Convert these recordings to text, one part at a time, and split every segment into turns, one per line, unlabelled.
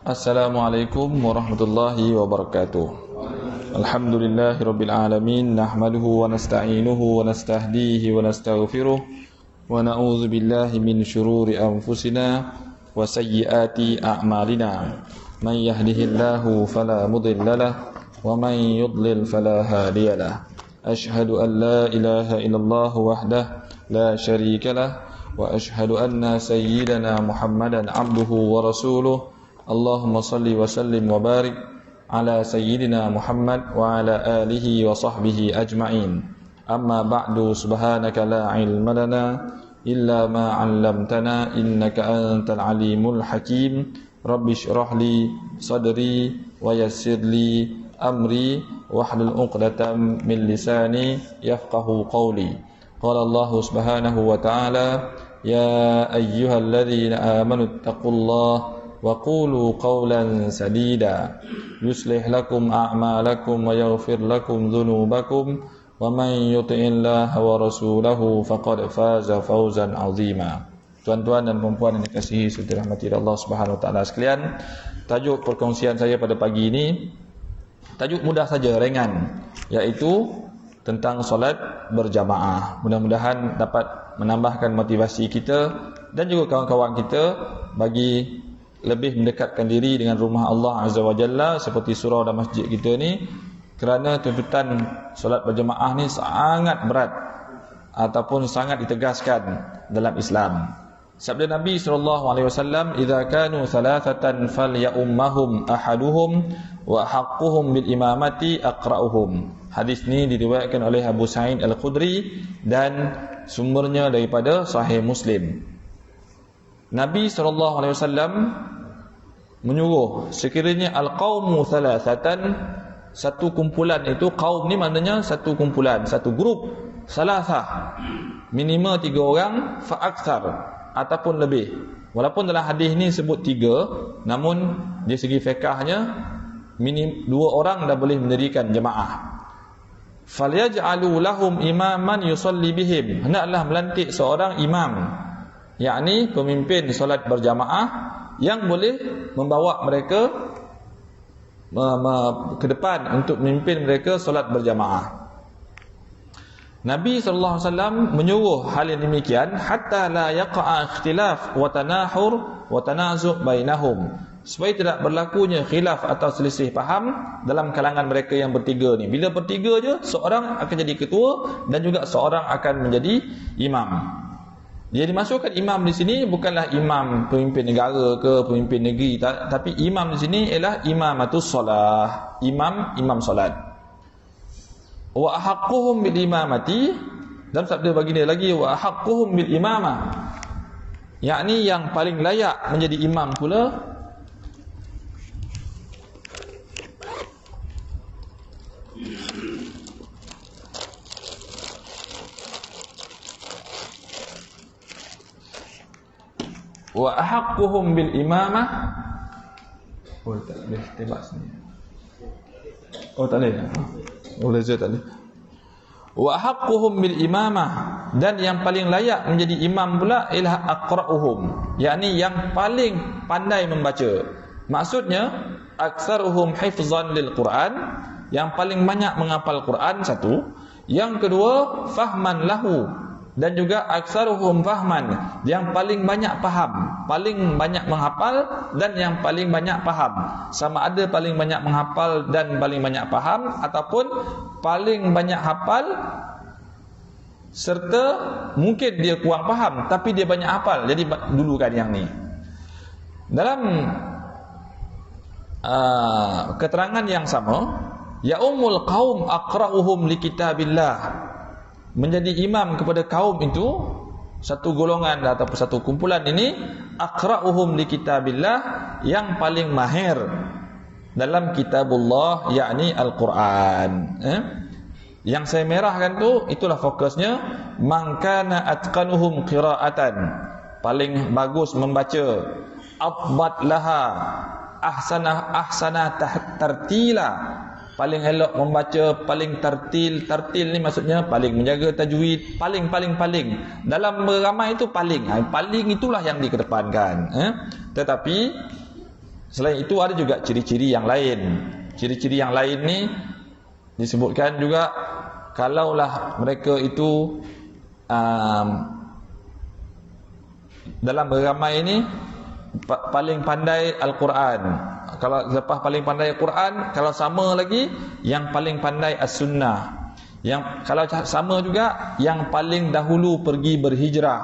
Assalamualaikum warahmatullahi wabarakatuh. Alhamdulillahi rabbil alamin, nahmaduhu wa nasta'inuhu wa nastahdihi wa nastaghfiruh wa na'udzu billahi min syururi anfusina wa sayyiati a'malina. Man yahdihillahu fala mudilla lahu wa man yudlil fala hadiyalah. Ashhadu an la ilaha illallah wahdahu la syarika lah wa ashhadu anna sayyidana Muhammadan abduhu wa rasuluh. Allahumma salli wa sallim wa barik ala sayyidina Muhammad wa ala alihi wa sahbihi ajma'in. Amma ba'du, subhanaka la ilma lana illa ma 'allamtana innaka antal alimul hakim. Rabbi shrah li sadri wa yassir li amri wahlul 'uqdatam min lisani yafqahu qawli. Qala Allah subhanahu wa ta'ala, ya ayyuhalladzina amanu taqullaha wa qulu qawlan sadida yuslih lakum a'malakum wa yaghfir lakum dhunubakum wa man yuti'illaha wa rasulahu faqad faza fawzan 'azima. Tuan-tuan dan puan-puan yang dikasihi serta dirahmati Allah Subhanahu wa taala sekalian, tajuk perkongsian saya pada pagi ini tajuk mudah saja, ringan, iaitu tentang solat berjamaah. Mudah-mudahan dapat menambahkan motivasi kita dan juga kawan-kawan kita bagi lebih mendekatkan diri dengan rumah Allah Azza wa Jalla seperti surau dan masjid kita ni, kerana tuntutan solat berjemaah ni sangat berat ataupun sangat ditegaskan dalam Islam. Sabda Nabi SAW, idza kanu thalathatan falyummahum ahaduhum wa haqquhum bil imamati aqra'uhum. Hadis ni diriwayatkan oleh Abu Sa'id Al-Khudri dan sumbernya daripada Sahih Muslim. Nabi SAW menyuruh sekiranya al-qaumu thalathatan, satu kumpulan, itu kaum ni maknanya satu kumpulan, satu grup, salasah, minimal 3 orang, fa-akthar, ataupun lebih. Walaupun dalam hadis ni sebut 3, namun dari segi fiqahnya minim 2 orang dah boleh mendirikan jemaah. Falyaj'alu lahum imaman yusalli bihim, hendaklah melantik seorang imam, yakni pemimpin solat berjamaah yang boleh membawa mereka ke depan untuk memimpin mereka solat berjamaah. Nabi SAW menyuruh hal yang demikian hatta la yaqa'a ikhtilaf wa tanahur wa tanazu' bainahum, supaya tidak berlakunya khilaf atau selisih faham dalam kalangan mereka yang bertiga ni. Bila bertiga je, seorang akan jadi ketua dan juga seorang akan menjadi imam. Dia dimasukkan imam di sini bukanlah imam pemimpin negara ke pemimpin negeri, tapi imam di sini ialah imamatus solah, imam solat. Wa haqquhum bil imamati, dalam sabda baginda lagi, wa haqquhum bil imamah, yakni yang paling layak menjadi imam pula wa ahaqquhum bil imamah. Oh, tak boleh tembak sini. Oh, tak boleh. Boleh je, tak boleh. Wa ahaqquhum bil imamah, dan yang paling layak menjadi imam pula ialah aqra'uhum, yakni yang paling pandai membaca. Maksudnya aktsaruhum hifzan lil Quran, yang paling banyak menghafal Quran, satu. Yang kedua, fahman lahu, dan juga aktsaruhum fahman, yang paling banyak faham, paling banyak menghafal dan yang paling banyak faham. Sama ada paling banyak menghafal dan paling banyak faham, ataupun paling banyak hafal serta mungkin dia kurang faham tapi dia banyak hafal. Jadi dulukan yang ni. Dalam keterangan yang sama, ya ummul qaum aqra'uhum li kitabillah, menjadi imam kepada kaum itu, satu golongan ataupun satu kumpulan ini, aqra'uhum li kitabillah, yang paling mahir dalam kitabullah, yakni Al-Quran. Yang saya merahkan tu, itulah fokusnya, man kana atqanuhum qira'atan, paling bagus membaca, atbat laha ahsana tartila, paling elok membaca, paling tartil. Tartil ni maksudnya paling menjaga tajwid, paling dalam beramai itu paling itulah yang dikedepankan. Tetapi Selain itu ada juga ciri-ciri yang lain. Ciri-ciri yang lain ni disebutkan juga, kalaulah mereka itu dalam beramai ini paling pandai Al-Quran. Kalau lepas paling pandai Al-Quran, kalau sama lagi yang paling pandai As-Sunnah. Yang kalau sama juga yang paling dahulu pergi berhijrah.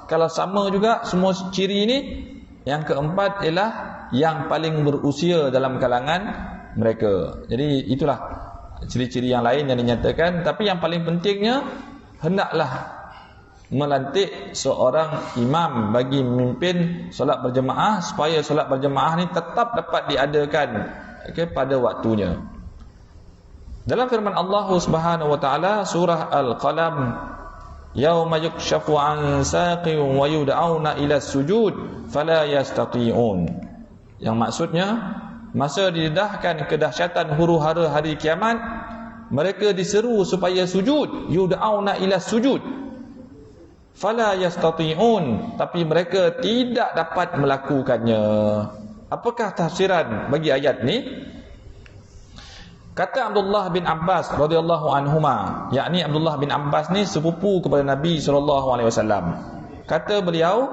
Kalau sama juga semua ciri ini, yang keempat ialah yang paling berusia dalam kalangan mereka. Jadi itulah ciri-ciri yang lain yang dinyatakan. Tapi yang paling pentingnya, hendaklah melantik seorang imam bagi memimpin solat berjemaah, supaya solat berjemaah ni tetap dapat diadakan pada waktunya. Dalam firman Allah Subhanahu wa taala surah Al-Qalam, yauma yukshafu an saqin wa yud'auna ila sujud fala yastati'un. Yang maksudnya, masa didedahkan kedahsyatan huru-hara hari kiamat, mereka diseru supaya sujud, yud'auna ila sujud fala yastati'un, tapi mereka tidak dapat melakukannya. Apakah tafsiran bagi ayat ni? Kata Abdullah bin Abbas radhiyallahu anhuma, yakni Abdullah bin Abbas ni sepupu kepada Nabi SAW. Kata beliau,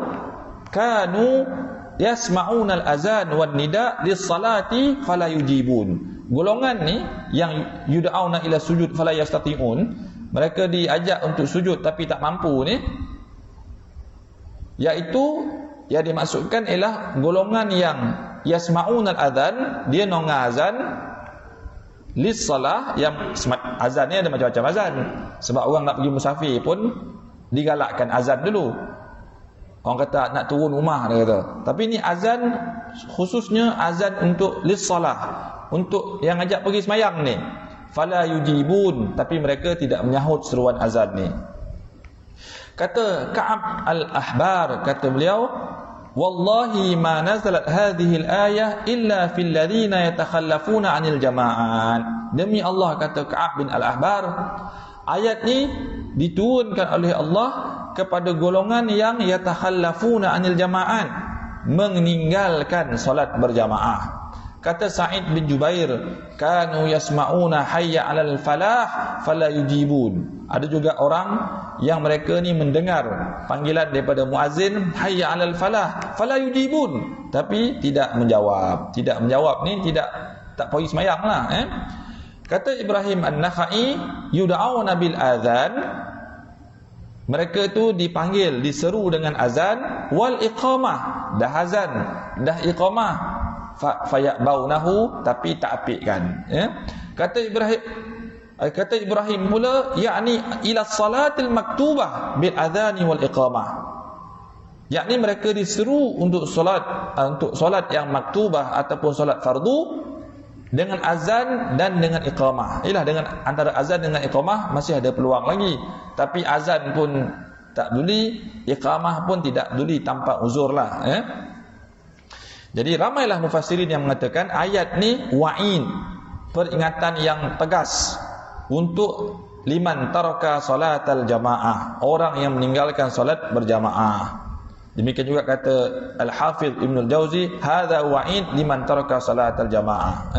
kanu yasma'una al-azan wan nida lis-salati fala yujibun. Golongan ni yang yud'auna ila sujud fala yastati'un, mereka diajak untuk sujud tapi tak mampu ni, iaitu yang dimaksudkan ialah golongan yang yasma'una al-azan, dia nongah azan, lis-salah, yang azan ni ada macam-macam azan. Sebab orang nak pergi musafir pun digalakkan azan dulu. Orang kata nak turun rumah, dia kata. Tapi ni azan khususnya azan untuk lis-salah, untuk yang ajak pergi semayang ni. Fala yujibun, tapi mereka tidak menyahut seruan azan ni. Kata Ka'ab al-Ahbar, kata beliau, wallahi ma nazalat hadhihi al-ayah illa fil ladhina yatakhallafuna 'anil jama'at. Demi Allah, kata Ka'ab bin al-Ahbar, ayat ni diturunkan oleh Allah kepada golongan yang yatakhallafuna 'anil jama'at, meninggalkan solat berjamaah. Kata Sa'id bin Jubair, kanu yasma'una hayya 'alal falah fala yujibun. Ada juga orang yang mereka ni mendengar panggilan daripada muazzin, hayya 'alal falah fala yujibun, tapi tidak menjawab. Tidak menjawab ni tak pergi sembahyang lah. Kata Ibrahim An-Nakhai, yud'auna bil azan, mereka tu dipanggil, diseru dengan azan, wal iqamah, dah azan, dah iqamah, fayabaunahu, tapi tak apikkan. Kata Ibrahim pula, yakni ila salatil maktubah bil adhani wal iqamah, yakni mereka diseru untuk solat yang maktubah ataupun solat fardu dengan azan dan dengan iqamah. Ialah dengan antara azan dengan iqamah masih ada peluang lagi, tapi azan pun tak duli, iqamah pun tidak duli tanpa uzur lah. Jadi ramailah mufassirin yang mengatakan ayat ni wa'in, peringatan yang tegas untuk liman taraka salatal jamaah, orang yang meninggalkan solat berjamaah. Demikian juga kata Al-Hafidh Ibn Al-Jawzi, hadza wa'id liman taraka salatal jamaah.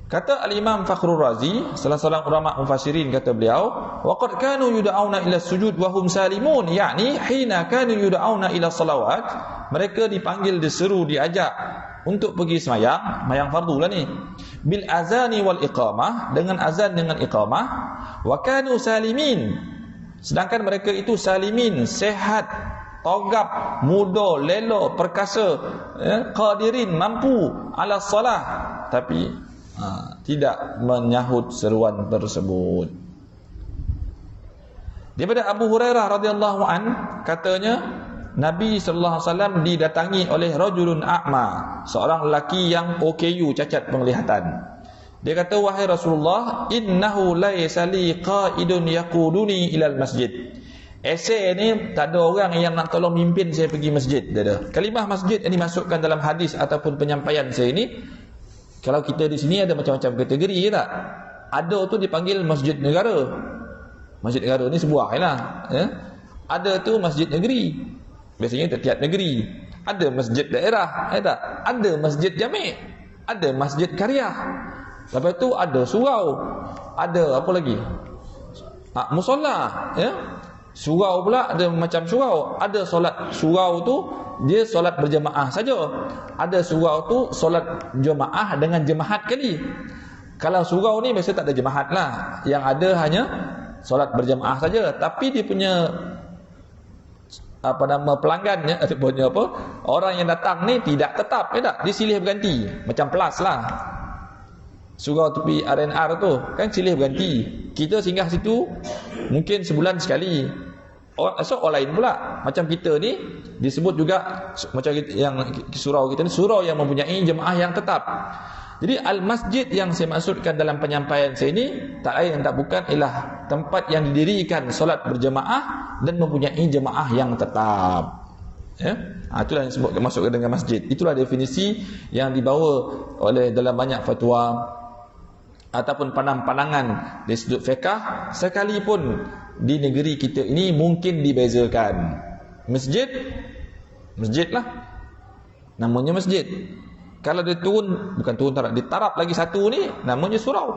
Kata Al-Imam Fakhrul Razi, salah seorang ulama mufassirin, kata beliau, waqad kanu yud'auna ila sujud wa hum salimun, yakni hina kanu yud'auna ila salawat, mereka dipanggil, diseru, diajak untuk pergi sembahyang fardu lah ni, bil azani wal iqamah, dengan azan dengan iqamah, wa kanu salimin, sedangkan mereka itu salimin, sehat, togap, muda, lelo, perkasa, qadirin, mampu ala salah, tapi tidak menyahut seruan tersebut. Daripada Abu Hurairah radhiyallahu an, katanya Nabi sallallahu alaihi wasallam didatangi oleh rajulun a'ma, seorang lelaki yang OKU, cacat penglihatan. Dia kata, wahai Rasulullah, innahu laysa li qa'idun yaquduni ilal masjid. Esei ni tak ada orang yang nak tolong mimpin saya pergi masjid. Kalimah masjid yang dimasukkan dalam hadis ataupun penyampaian saya ini, kalau kita di sini ada macam-macam kategori, tak? Ada tu dipanggil masjid negara. Masjid negara ni sebuah lah. Ada tu masjid negeri. Biasanya tiap negeri. ada masjid daerah, ada masjid jami', ada masjid karyah. Lepas tu ada surau, ada apa lagi? Musola, ya. Surau pula ada macam surau. Ada solat surau tu dia solat berjemaah saja. Ada surau tu solat jemaah dengan jemaat kali. Kalau surau ni biasa tak ada jemaat lah. Yang ada hanya solat berjemaah saja. Tapi dia punya pelanggannya punya orang yang datang ni tidak tetap, ya tak? Dia silih berganti. Macam plus lah. Surau tepi RNR tu kan silih berganti. Kita singgah situ mungkin sebulan sekali. So orang lain pula macam kita ni disebut juga macam yang surau kita ni, surau yang mempunyai jemaah yang tetap. Jadi al-masjid yang saya maksudkan dalam penyampaian saya ni tak lain tak bukan ialah tempat yang didirikan solat berjemaah dan mempunyai jemaah yang tetap. Ya, itulah yang disebut masuk dengan masjid. Itulah definisi yang dibawa oleh dalam banyak fatwa ataupun pandangan dari sudut fiqh, sekalipun di negeri kita ini mungkin dibezakan. Masjid lah, namanya masjid. Kalau dia ditarap lagi satu ni, namanya surau.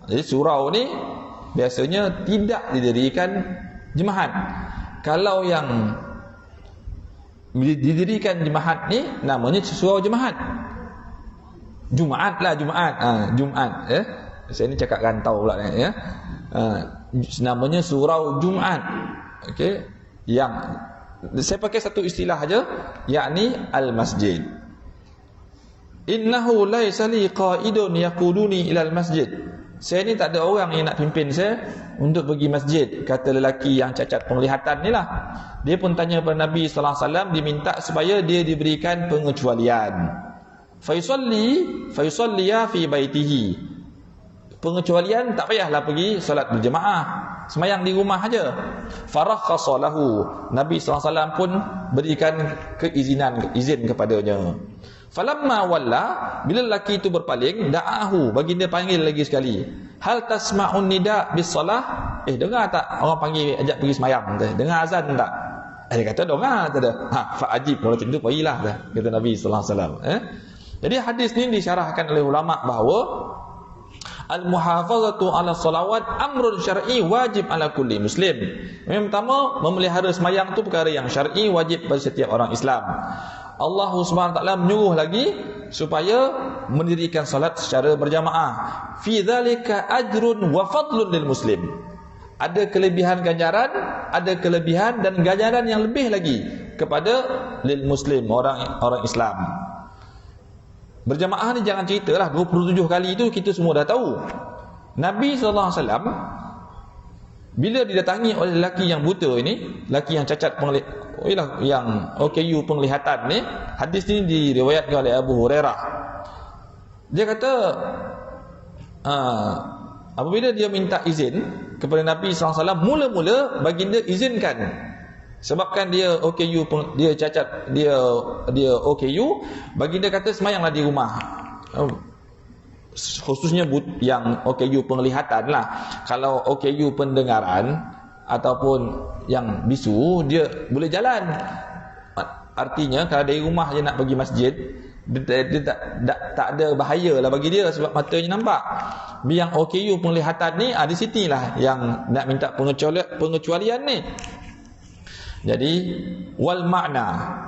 Jadi surau ni biasanya tidak didirikan jemaat. Kalau yang didirikan jemaat ni namanya surau jemaat. Jumaat lah, Jumaat, ya. Saya ni cakap rantau pula ya. Namanya surau Jumaat. Okey. Yang saya pakai satu istilah aja, yakni al-masjid. Innahu laisa li qaidun yaquduni ila al-masjid. Saya ni tak ada orang yang nak pimpin saya untuk pergi masjid, kata lelaki yang cacat penglihatan ni lah. Dia pun tanya kepada Nabi sallallahu alaihi wasallam, diminta supaya dia diberikan pengecualian. Fayusalliya fi baitihi. Pengecualian tak payahlah pergi solat berjemaah, semayang di rumah aja. Farakhasa lahu. Nabi SAW pun berikan izin kepadanya. Falamma walla, bila lelaki itu berpaling, da'ahu, baginda panggil lagi sekali. Hal tasma'un nida bis salah? Dengar tak orang panggil ajak pergi semayang? Dengar azan tak? Dia kata dengar, tak ada. Fa'ajib, kalau macam tu pergilah, kata Nabi SAW. Jadi hadis ini disyarahkan oleh ulama bahawa al-muhafazatu ala salawat amrun syar'i wajib ala kulli muslim. Yang pertama, memelihara semayang itu perkara yang syar'i wajib bagi setiap orang Islam. Allah SWT menyuruh lagi supaya mendirikan salat secara berjamaah. Fi dzalika ajrun wa fadlun lil muslim. Ada kelebihan ganjaran, ada kelebihan dan ganjaran yang lebih lagi kepada lil muslim, orang Islam. Berjamaah ni jangan ceritalah 27 kali itu kita semua dah tahu. Nabi SAW bila didatangi oleh lelaki yang buta ini, lelaki yang cacat yang OKU penglihatan ni, hadis ni diriwayatkan oleh Abu Hurairah. Dia kata apabila dia minta izin kepada Nabi SAW, mula-mula baginda izinkan. Sebabkan dia OKU, dia cacat, dia OKU, baginda kata semayanglah di rumah. Khususnya yang OKU penglihatan lah. Kalau OKU pendengaran ataupun yang bisu, dia boleh jalan. Artinya kalau dari rumah dia nak pergi masjid, dia tak ada bahaya lah bagi dia sebab matanya nampak. Yang OKU penglihatan ni, di sinilah yang nak minta pengecualian ni. Jadi wal makna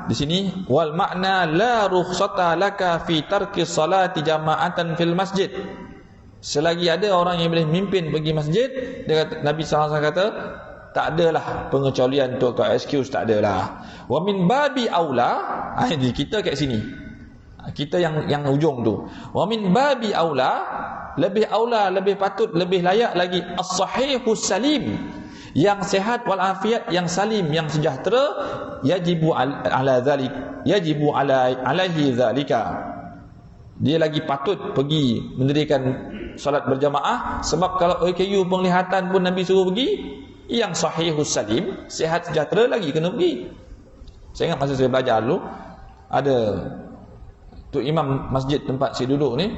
di sini, wal makna la rukhsata laka fi tarki salati jama'atan fil masjid. Selagi ada orang yang boleh mimpin pergi masjid, dia kata, Nabi SAW kata tak adalah pengecualian untuk kau excuse, tak adalah. Wa min babi aula, ini kita kat sini, kita yang ujung tu. Wa min babi aula, lebih patut, lebih layak lagi as-sahihus salim, yang sehat wal afiat, yang salim, yang sejahtera, yajibu ala zalik, yajibu alaihi zalika. Dia lagi patut pergi mendirikan solat berjamaah, sebab kalau OKU penglihatan pun Nabi suruh pergi, yang sahihus salim, sehat sejahtera lagi kena pergi. Saya ingat masa saya belajar dulu, ada Tok Imam masjid tempat saya duduk ni,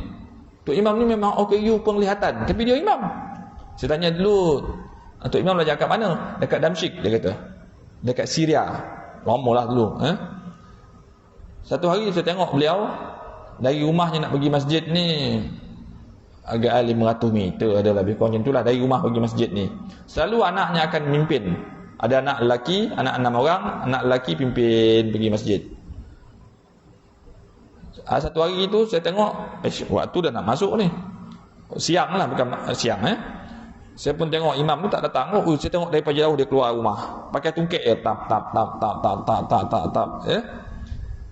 Tok Imam ni memang OKU penglihatan, tapi dia imam. Saya tanya dulu, Tok Imam belajar kat mana? Dekat Damsyik, dia kata. Dekat Syria. Lama lah dulu. Satu hari saya tengok beliau dari rumahnya nak pergi masjid ni agak 500 meter ada lebih kurang macam itulah dari rumah pergi masjid ni. Selalu anaknya akan memimpin. Ada anak lelaki, anak 6 orang, anak lelaki pimpin pergi masjid. Satu hari itu saya tengok waktu dah nak masuk ni. Siang lah, bukan siang Saya pun tengok imam tu tak datang. Saya tengok daripada jauh dia keluar rumah. Pakai tungkek tap.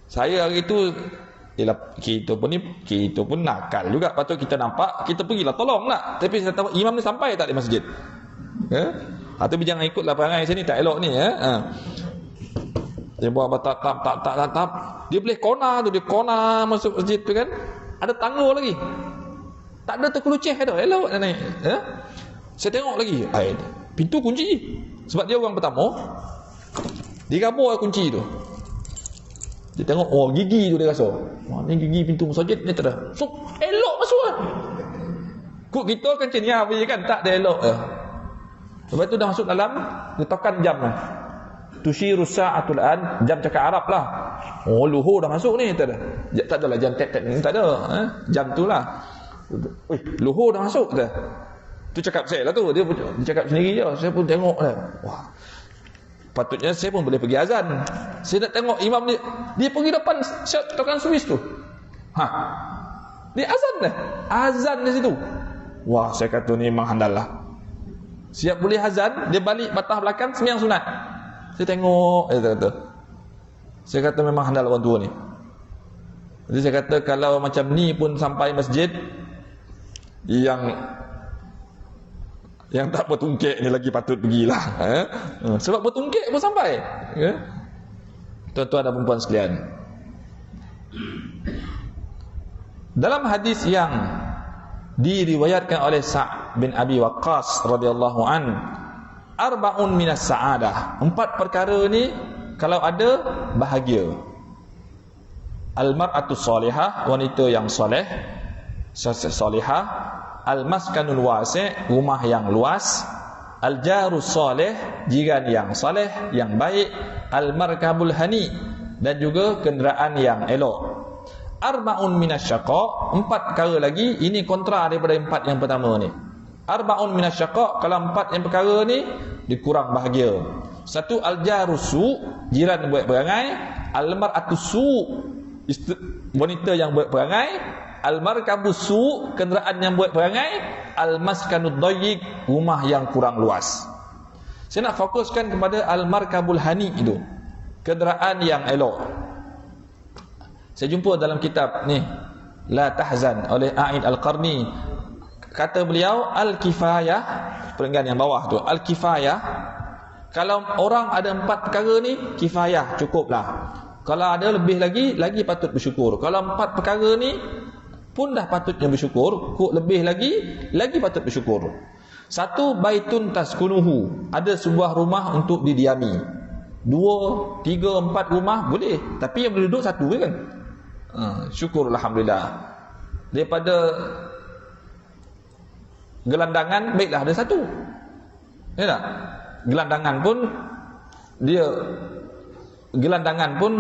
Saya hari itu kita pun nakal juga. Patut kita nampak, kita pergilah tolong lah. Tapi saya tahu imam ni sampai tak di masjid. Tapi jangan ikutlah perangai sini tak elok ni. Dia buat tap. Dia boleh kona tu, dia kona masuk masjid tu kan. Ada tangga lagi. Tak ada terkelucih dah, elok dah naik. Saya tengok lagi, pintu kunci. Sebab dia orang pertama. Dia gabur kunci tu. Dia tengok, gigi tu dia rasa. Ni gigi pintu masjid ni tak ada. So, elok masuk lah. Kut kita kan macam ni kan, tak ada elok. Lepas tu dah masuk dalam, dia tekan jam lah. Tushiru sa'atul an, jam cakap Arab lah. Luhur dah masuk ni, tak ada. Tak adalah jam tek ni, tak ada. Jam tu lah. Luhur dah masuk dah. Tu cakap saya lah tu. Dia cakap sendiri je. Saya pun tengok dah. Wah. Patutnya saya pun boleh pergi azan. Saya nak tengok imam ni. Dia pergi depan tekan Swiss tu. Dia azan dah. Azan di situ. Wah, saya kata ni memang handal lah. Siap boleh azan, dia balik batah belakang sembahyang sunat. Saya tengok, saya kata memang handal orang tua ni. Jadi saya kata kalau macam ni pun sampai masjid, yang tak bertungkek ni lagi patut pergilah. Sebab bertungkek pun sampai. Tuan-tuan dan perempuan sekalian, dalam hadis yang diriwayatkan oleh Sa' bin Abi Waqqas radhiyallahu an, arba'un minas sa'adah, 4 perkara ni kalau ada bahagia. Al-mar'atu salihah, wanita yang soleh, salihah. Al-maskanul wasi', rumah yang luas. Al-jarus salih, jiran yang soleh, yang baik. Al-markabul hani, dan juga kenderaan yang elok. Arba'un minasyaqa, 4 perkara lagi. Ini kontra daripada 4 yang pertama ni. Arba'un minasyaqa, kalau 4 yang perkara ni dikurang bahagia. Satu, al-jarusu, jiran buat perangai. Al-mar'atusu, wanita yang buat perangai. Al-markabusu, kenderaan yang buat perangai. Al-maskanud dayyiq, rumah yang kurang luas. Saya nak fokuskan kepada al-markabul hani itu, kenderaan yang elok. Saya jumpa dalam kitab ni La Tahzan oleh A'id Al-Qarni. Kata beliau Al-Kifayah, perenggan yang bawah tu, Al-Kifayah, kalau orang ada 4 perkara ni, kifayah, cukuplah. Kalau ada lebih lagi patut bersyukur. Kalau 4 perkara ni pun dah patutnya bersyukur, lebih lagi patut bersyukur. Satu, baitun taskunuhu, ada sebuah rumah untuk didiami. 2, 3, 4 rumah boleh, tapi yang boleh duduk 1 kan. Syukur alhamdulillah. Daripada gelandangan, baiklah ada 1. Ya tak? Gelandangan pun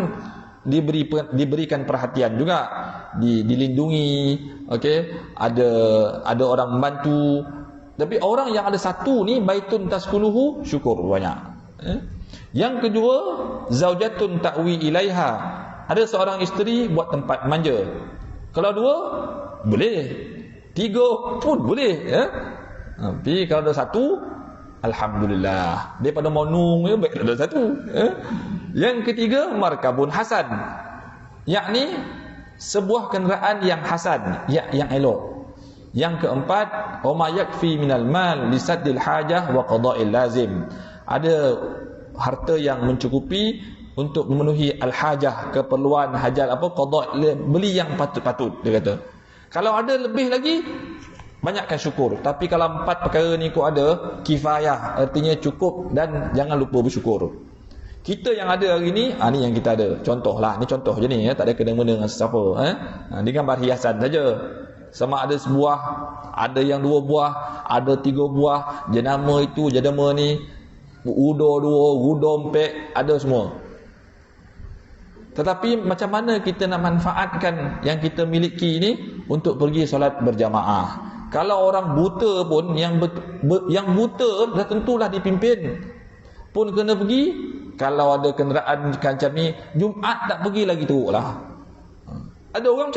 diberikan perhatian juga, dilindungi, okey, ada orang membantu. Tapi orang yang ada 1 ni, baitun taskunuhu, syukur banyak. Yang kedua, zaujatun ta'wi ilaiha, ada seorang isteri buat tempat manja. Kalau 2 boleh, 3 pun boleh, tapi kalau ada 1, alhamdulillah. Daripada monung ya, baik ada 1. Yang ketiga, markabun hasan, yakni sebuah kenderaan yang hasan, yang elok. Yang keempat, wama yakfi minal mal lisaddil hajah wa qada'il lazim, ada harta yang mencukupi untuk memenuhi al-hajah, keperluan hajat, qada', beli yang patut-patut, dia kata. Kalau ada lebih lagi, banyakkan syukur. Tapi kalau 4 perkara ni kau ada, kifayah, artinya cukup, dan jangan lupa bersyukur. Kita yang ada hari ni, ni yang kita ada. Contohlah, ni contoh je ni, tak ada kena-mena dengan sesiapa. Ni gambar hiasan saja. Sama ada sebuah, ada yang 2 buah, ada 3 buah, jenama itu, jenama ni, udo 2, udo 4, ada semua. Tetapi macam mana kita nak manfaatkan yang kita miliki ini untuk pergi solat berjamaah? Kalau orang buta pun, yang buta dah tentulah dipimpin pun kena pergi. Kalau ada kenderaan macam ni, Jumaat tak pergi lagi teruklah. Ada orang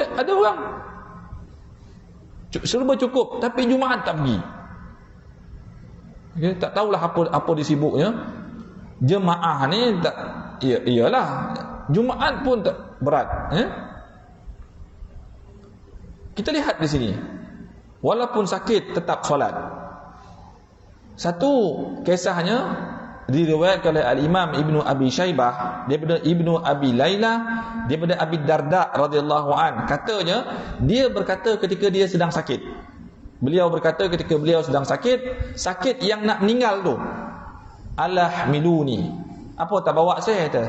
serba cukup tapi Jumaat tak pergi. Okay, tak tahulah apa disibuknya. Jemaah ni tak, iyalah Jumaat pun tak berat. Kita lihat di sini, walaupun sakit tetap solat. Satu kisahnya diriwayatkan oleh Al-Imam Ibnu Abi Syaibah daripada Ibnu Abi Laila daripada Abi Darda radhiyallahu an. Katanya dia berkata ketika dia sedang sakit. Beliau berkata ketika beliau sedang sakit yang nak meninggal tu, alahmiluni, apa tak bawa saya kata?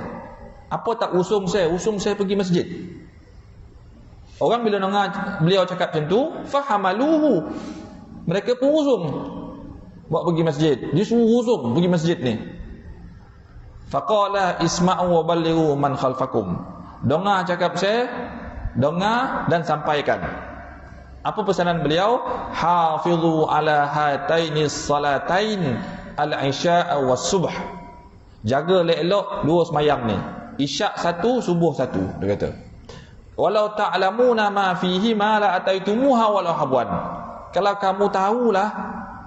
Apa tak usung saya pergi masjid. Orang bila dengar beliau cakap macam tu, fahamaluhu, mereka pun usung bawa pergi masjid. Dia suruh usung pergi masjid ni. Faqala isma'u wa ballighu man khalfakum. Dengar cakap saya, dengar dan sampaikan. Apa pesanan beliau? Hafizu ala hataini salatain al-isya' was subh. Jaga elok dua semayang ni. Isyak satu, subuh satu, dia kata. Walau ta'lamuna ma fihi ma la ataitumuha walau habwan. Kalau kamu tahulah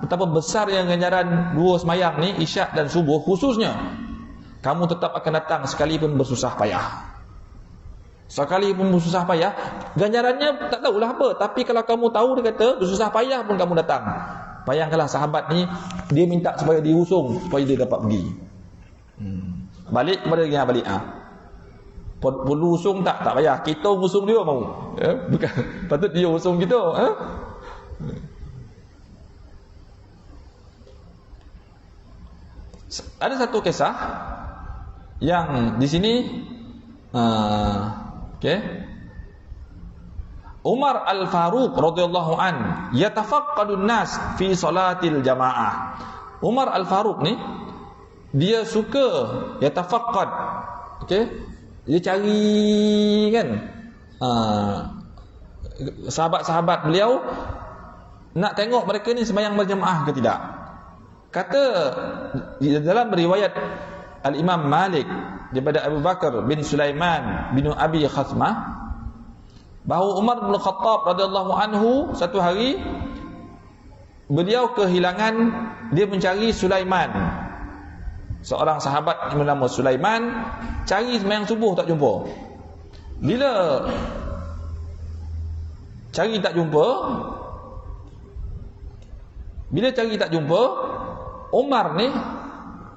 betapa besar yang ganjaran dua semayang ni, isyak dan subuh khususnya, kamu tetap akan datang sekalipun bersusah payah. Sekalipun bersusah payah, ganjarannya tak tahulah apa, tapi kalau kamu tahu, dia kata, bersusah payah pun kamu datang. Bayangkanlah sahabat ni, dia minta supaya diusung supaya dia dapat pergi. Balik kepada yang balik. Perlu usung tak payah, kita usung dia mau. Bukan patut dia usung kita. Ada satu kisah yang di sini Umar Al-Faruq radhiyallahu an yatafaqqadun nas fi salatil jamaah. Umar Al-Faruq ni dia suka yatafaqqad. Dia cari kan sahabat-sahabat beliau, nak tengok mereka ni sembahyang berjemaah ke tidak. Kata dalam riwayat Al-Imam Malik daripada Abu Bakar bin Sulaiman bin Abi Khathmah, bahawa Umar bin Khattab radhiyallahu anhu satu hari beliau kehilangan, dia mencari Sulaiman, seorang sahabat yang bernama Sulaiman, cari sembahyang subuh tak jumpa. Bila cari tak jumpa, Umar ni,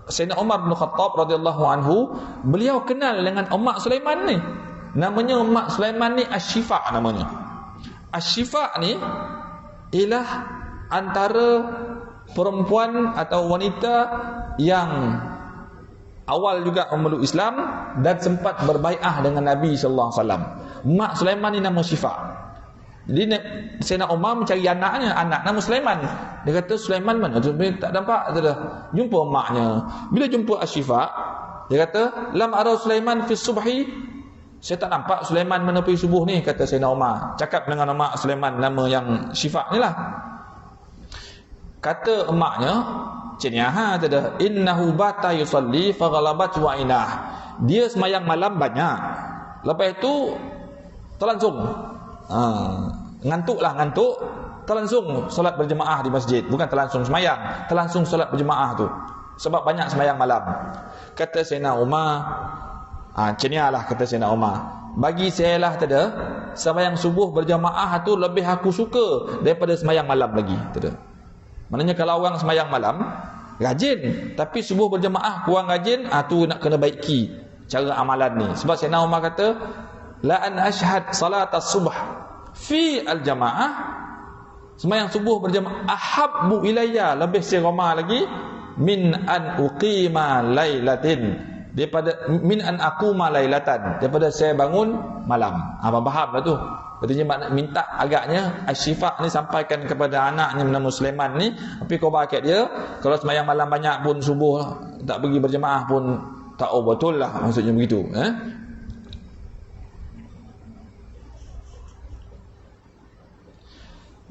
Sayyidina Umar bin Khattab radhiyallahu anhu, beliau kenal dengan Ummak Sulaiman ni. Namanya Ummak Sulaiman ni Asy-Syifa namanya. Asy-Syifa ni ialah antara perempuan atau wanita yang awal juga memeluk Islam dan sempat berbai'ah dengan Nabi sallallahu alaihi wasallam. Mak Sulaiman ni nama Syifa. Jadi Sayyidina Umar mencari anaknya, anak nama Sulaiman. Dia kata, Sulaiman mana? Tak nampak. Jumpa maknya. Bila jumpa Asy-Syifa, dia kata, lam ara Sulaiman fi subhi. Saya tak nampak Sulaiman mana pergi subuh ni, kata Sayyidina Umar. Cakap dengan mak Sulaiman, nama yang Syifa ni lah. Kata emaknya, Ciniaha tada, innahu bata yusalli faghalabat wa'inah. Dia semayang malam banyak. Lepas itu terlangsung. Ngantuk, terlangsung solat berjemaah di masjid. Bukan terlangsung semayang, terlangsung solat berjemaah tu, sebab banyak semayang malam. Kata Sayyidina Umar, cenialah kata Sayyidina Umar, bagi saya lah tada, semayang subuh berjemaah tu lebih aku suka daripada semayang malam lagi tada. Maknanya kalau orang semayang malam rajin, tapi subuh berjemaah kurang rajin, tu nak kena baiki cara amalan ni. Sebab Sayyidina Umar kata, la an ashhad salat as-subh fi al-jamaah, sembahyang subuh berjamaah, ahabbu ilayya, lebih seroma lagi, min an uqima lailatin, daripada min an aquma lailatan, daripada saya bangun malam. Faham lah tu. Katanya minta agaknya Asy-Syifa ni sampaikan kepada anaknya bernama Sulaiman ni, tapi kau bakat dia, kalau sembahyang malam banyak pun subuh tak pergi berjemaah pun tak betul lah, maksudnya begitu.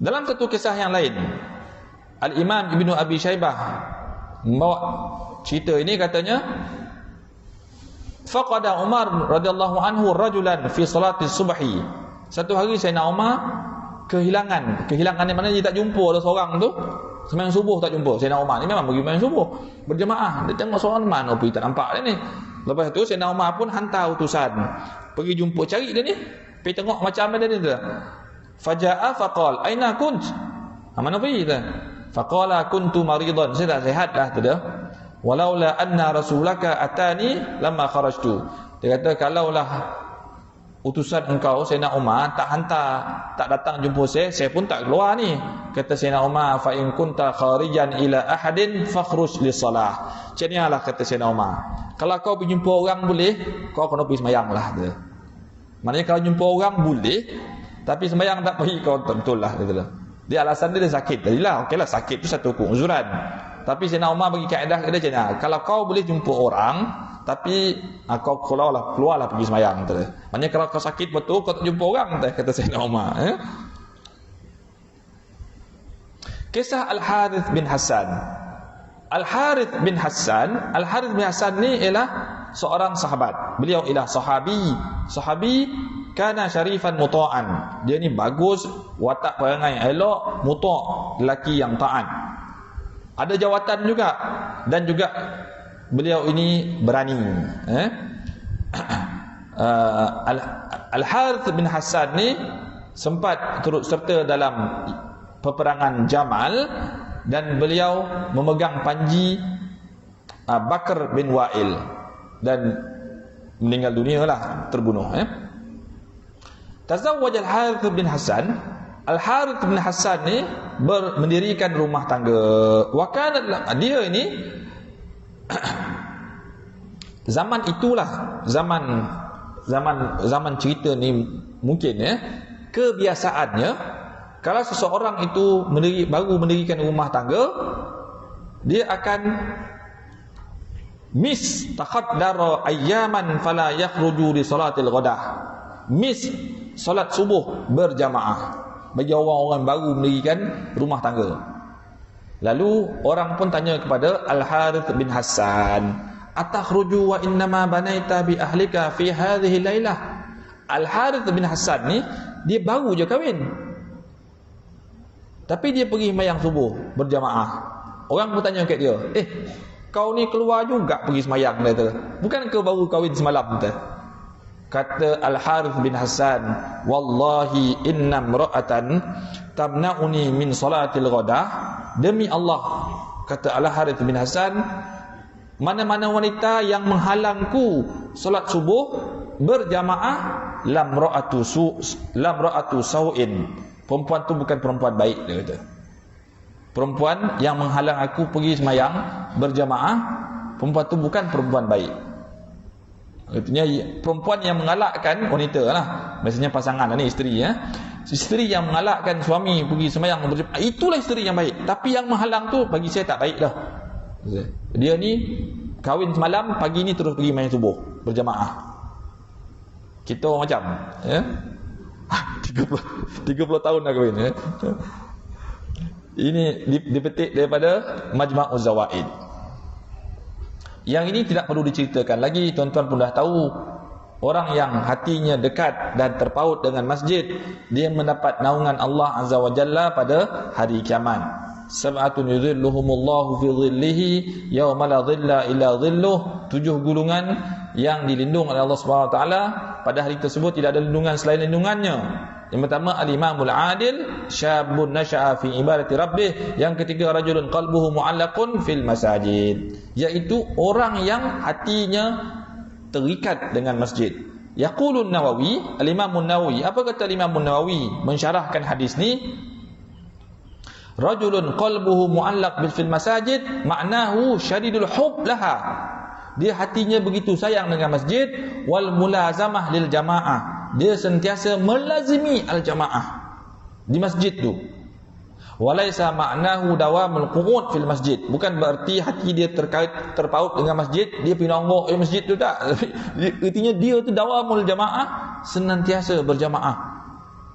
Dalam satu kisah yang lain, Al-Imam Ibnu Abi Syaibah membawa cerita ini, katanya faqada Umar radhiyallahu anhu rajulan fi salati subhi. Satu hari Sayyidina Umar kehilangan di mana dia tak jumpa ada seorang tu sembahyang subuh, tak jumpa. Sayyidina Umar ni memang pergi sembahyang subuh berjemaah, dia tengok seorang mana pergi tak nampak dia ni. Lepas tu Sayyidina Umar pun hantar utusan pergi jumpa, cari dia ni, pergi tengok macam mana dia tu. Faja'a faqal aina kunt, mana pergi tu? Faqala kuntu maridan, saya dah sihat dah tu dia. Walaula anna rasulaka atani lamma kharajtu. Dia kata kalaulah utusan engkau Sayyidina Umar tak datang jumpa saya pun tak keluar ni. Kata Sayyidina Umar, fa in kunta kharijan ila ahadin fakhruj lis-salah. Macamnilah kata Sayyidina Umar, kalau kau pergi jumpa orang boleh, kau kena pergi sembahyanglah dia. Maknanya kalau jumpa orang boleh, tapi sembahyang tak pergi, kau betul lah kata. Dia alasan dia sakit. Jadilah okeylah, sakit tu satu uzuran. Tapi Sayyidina Umar bagi kaedah dia macam ni, kalau kau boleh jumpa orang tapi kau keluarlah pergi sembahyang tu. Maknanya kalau kau sakit betul, kau tak jumpa orang tu, kata Sayyidina Umar. Kisah Al-Harith bin Hassan. Al-Harith bin Hassan ni ialah seorang sahabat. Beliau ialah sahabi kana syarifan muta'an. Dia ni bagus, watak perangai elok, muta', lelaki yang taat. Ada jawatan juga, dan juga beliau ini berani. Al-Harith bin Hassan ni sempat turut serta dalam peperangan Jamal, dan beliau memegang panji Bakr bin Wa'il dan meninggal dunia lah, terbunuh. Tazawwaj Al-Harith bin Hassan. Al-Harith bin Hassan ni mendirikan rumah tangga. Dia ini zaman itulah, zaman cerita ni mungkin kebiasaannya, kalau seseorang itu baru mendirikan rumah tangga, dia akan taqaddara ayyaman fala yakhruju li salatil ghadah. Solat subuh berjamaah bagi orang-orang baru mendirikan rumah tangga. Lalu orang pun tanya kepada Al-Harith bin Hassan, atakhruju wa innama banaita bi ahlika fi hadhihi lailah. Al-Harith bin Hassan ni dia baru je kahwin, tapi dia pergi sembahyang subuh berjamaah. Orang bertanya kat dia, kau ni keluar juga pergi sembahyang dia tu, bukan kau baru kahwin semalam tu? Kata Al-Harith bin Hassan, wallahi inna imra'atan tamna'uni min salatil ghadah. Demi Allah, kata Al-Harith bin Hassan, mana-mana wanita yang menghalangku solat subuh berjamaah, lam ra'atu sau'in. Perempuan tu bukan perempuan baik, dia kata. Perempuan yang menghalang aku pergi sembahyang berjamaah, perempuan tu bukan perempuan baik. Artinya perempuan yang mengalakkan wanita lah, biasanya pasangan ni, isteri isteri yang mengalakkan suami pergi sembahyang berjamaah, itulah isteri yang baik. Tapi yang menghalang tu bagi saya tak baik dah. Dia ni kahwin semalam, pagi ni terus pergi main subuh berjamaah. Kita orang macam 30 tahun dah kahwin. Ini dipetik daripada Majma'uz Zawaid. Yang ini tidak perlu diceritakan lagi, tuan-tuan pun dah tahu. Orang yang hatinya dekat dan terpaut dengan masjid, dia mendapat naungan Allah Azza wa Jalla pada hari kiamat. Sab'atun yudhilluhumullahu fi dhillihi yawma la dhilla illa dhilluh. 7 gulungan yang dilindung oleh Allah Subhanahu wa taala, pada hari tersebut tidak ada lindungan selain lindungannya. Yang pertama al-imamul adil, syabun nasha'a fi ibadati rabbih. Yang ketiga rajulun qalbuhu mu'allaqun fil masajid, iaitu orang yang hatinya terikat dengan masjid. Yaqulun Nawawi, al-Imam Nawawi, apa kata Imam Nawawi mensyarahkan hadis ni? Rajulun qalbuhu mu'allaq fil masajid, maknahu syadidul hub laha. Dia hatinya begitu sayang dengan masjid. Wal mulazamah lil jamaah, dia sentiasa melazimi al-jamaah di masjid tu. Walaisa ma'nahu dawamul qu'ud fil masjid, bukan berarti hati dia terpaut dengan masjid, dia pergi nongok di masjid tu, tak. Artinya dia tu dawamul jamaah, senantiasa berjamaah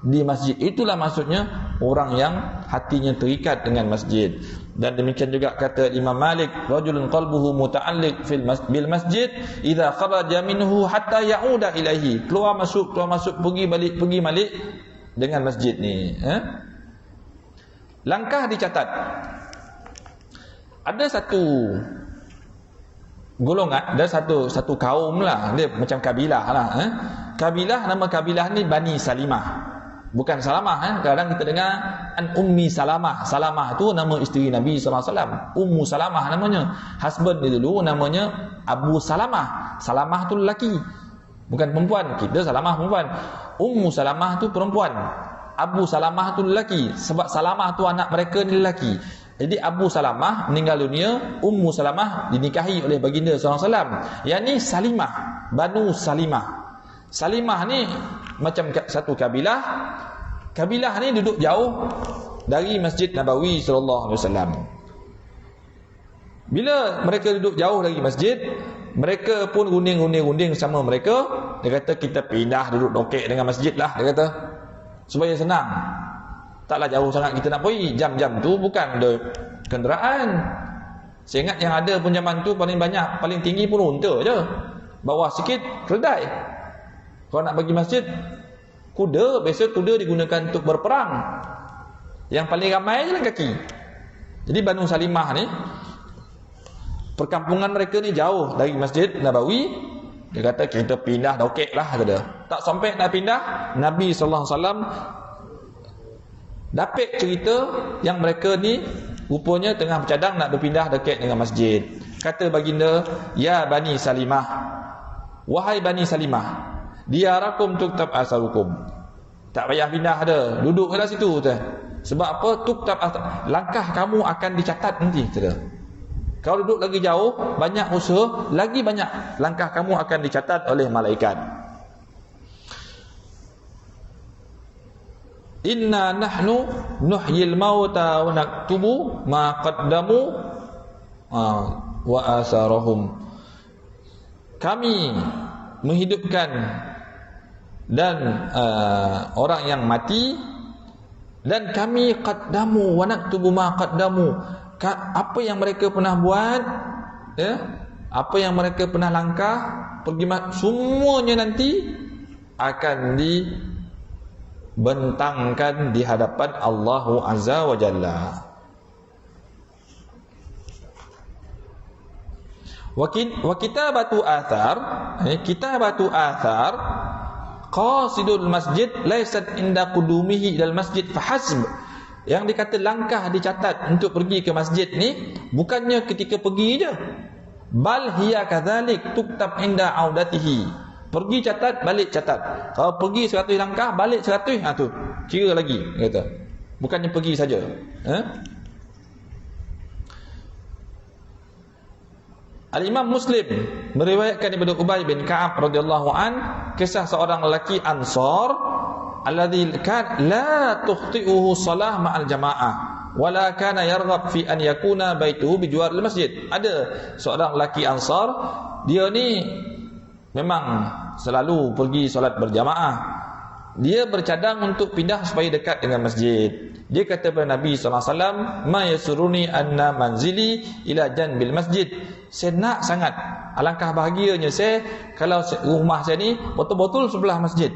di masjid. Itulah maksudnya orang yang hatinya terikat dengan masjid. Dan demikian juga kata Imam Malik, rajulun qalbuhu muta'alliq bil masjid idza kharaja minhu hatta ya'uda ilaihi. Keluar masuk pergi balik dengan masjid ni. Langkah dicatat. Ada satu golongan, ada satu kaum lah, dia macam kabilah lah. Kabilah, nama kabilah ni Bani Salimah. Bukan Salamah. Kadang kita dengar an Ummi Salamah. Salamah tu nama isteri Nabi SAW. Ummu Salamah namanya. Husband dia dulu namanya Abu Salamah. Salamah tu lelaki, bukan perempuan. Kita Salamah perempuan. Ummu Salamah tu perempuan. Abu Salamah tu lelaki. Sebab Salamah tu anak mereka ni lelaki. Jadi Abu Salamah meninggal dunia, Ummu Salamah dinikahi oleh baginda SAW. Yang ni Salimah, Banu Salimah. Salimah ni macam satu kabilah. Kabilah ni duduk jauh dari Masjid Nabawi sallallahu alaihi wasallam. Bila mereka duduk jauh dari masjid, mereka pun gunding sama mereka. Dia kata kita pindah duduk dokek dengan masjid lah, dia kata, supaya senang. Taklah jauh sangat kita nak pergi. Jam-jam tu bukan ada kenderaan. Saya ingat yang ada pun zaman tu paling banyak, paling tinggi pun unta je. Bawah sikit keledai. Kalau nak pergi masjid, kuda. Biasa kuda digunakan untuk berperang. Yang paling ramai jalan kaki. Jadi Banu Salimah ni, perkampungan mereka ni jauh dari Masjid Nabawi. Dia kata kita pindah dokek lah, kata. Tak sampai nak pindah, Nabi SAW dapat cerita yang mereka ni rupanya tengah bercadang nak berpindah dekat dengan masjid. Kata baginda, ya Bani Salimah, wahai Bani Salimah, diyarakum tuktab asarukum. Tak payah pindah dah, duduk kat situ tu. Sebab apa? Tuktab langkah kamu akan dicatat nanti, kata. Kalau duduk lagi jauh, banyak usaha, lagi banyak langkah kamu akan dicatat oleh malaikat. Inna nahnu nuhyil mauta wa naktubu ma qaddamu wa asarahum. Kami menghidupkan dan orang yang mati, dan kami qaddamu wa naktubu ma qaddamu, apa yang mereka pernah buat, ya, apa yang mereka pernah langkah pergi, semuanya nanti akan dibentangkan di hadapan Allah Azza wa Jalla. Wa kitabatu athar, kitabatu athar qasidul masjid laysat inda qudumihi ilal masjid fahasb. Yang dikata langkah dicatat untuk pergi ke masjid ni bukannya ketika pergi je, bal hiya kadzalik tuktab inda audatihi. Pergi catat, balik catat. Kalau pergi 100 langkah, balik 100, tu kira lagi, kata. Bukannya pergi saja. Al-Imam Muslim meriwayatkan daripada Ubay bin Ka'ab radhiyallahu an, kisah seorang lelaki Ansar alladzi kan la tukhti'uhu salah ma'al jamaah wala kana yarghab fi an yakuna baituhu bijuar al-masjid. Ada seorang lelaki Ansar, dia ni memang selalu pergi solat berjamaah. Dia bercadang untuk pindah supaya dekat dengan masjid. Dia kata kepada Nabi SAW, ma yasuruni anna manzili ila janbil masjid. Saya nak sangat, alangkah bahagianya saya kalau rumah saya ni betul-betul sebelah masjid.